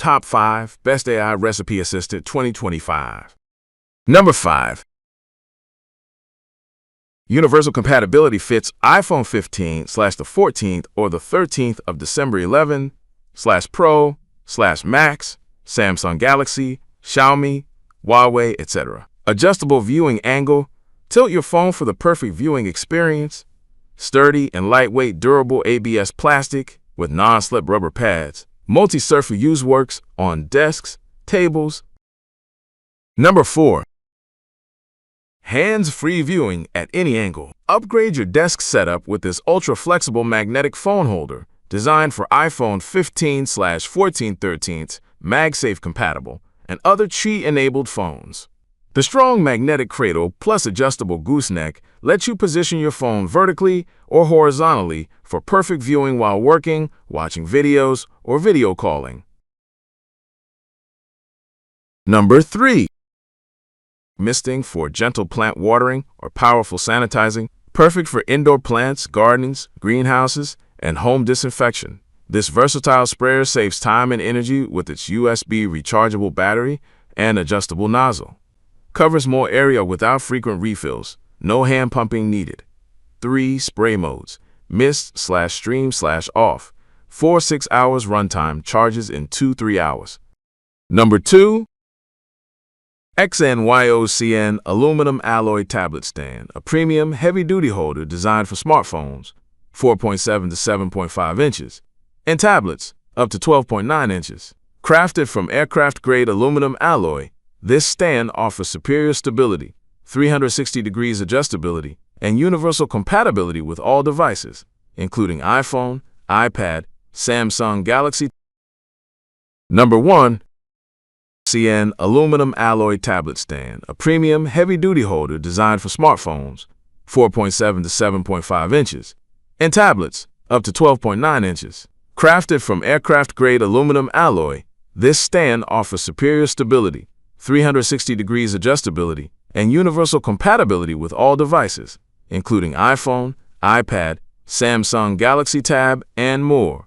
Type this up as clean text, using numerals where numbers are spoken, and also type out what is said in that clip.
Top 5 Best AI Recipe Assistant 2025. Number 5. Universal compatibility fits iPhone 15/the 14th or the 13th of December 11/Pro/Max, Samsung Galaxy, Xiaomi, Huawei, etc. Adjustable viewing angle. Tilt your phone for the perfect viewing experience. Sturdy and lightweight durable ABS plastic with non-slip rubber pads. Multi-surface use works on desks, tables. Number 4. Hands-free viewing at any angle. Upgrade your desk setup with this ultra-flexible magnetic phone holder designed for iPhone 15/14 13th, MagSafe compatible, and other Qi-enabled phones. The strong magnetic cradle plus adjustable gooseneck lets you position your phone vertically or horizontally for perfect viewing while working, watching videos, or video calling. Number 3. Misting for gentle plant watering or powerful sanitizing, perfect for indoor plants, gardens, greenhouses, and home disinfection. This versatile sprayer saves time and energy with its USB rechargeable battery and adjustable nozzle. Covers more area without frequent refills, no hand pumping needed. 3 spray modes, mist/stream/off, 4-6 hours runtime, charges in 2-3 hours. Number 2. XNYOCN Aluminum Alloy Tablet Stand, a premium heavy-duty holder designed for smartphones, 4.7 to 7.5 inches, and tablets, up to 12.9 inches. Crafted from aircraft-grade aluminum alloy, this stand offers superior stability, 360 degrees adjustability, and universal compatibility with all devices, including iPhone, iPad, Samsung Galaxy. Number 1. CN Aluminum Alloy Tablet Stand, a premium heavy-duty holder designed for smartphones, 4.7 to 7.5 inches, and tablets, up to 12.9 inches. Crafted from aircraft-grade aluminum alloy, this stand offers superior stability, 360 degrees adjustability, and universal compatibility with all devices, including iPhone, iPad, Samsung Galaxy Tab, and more.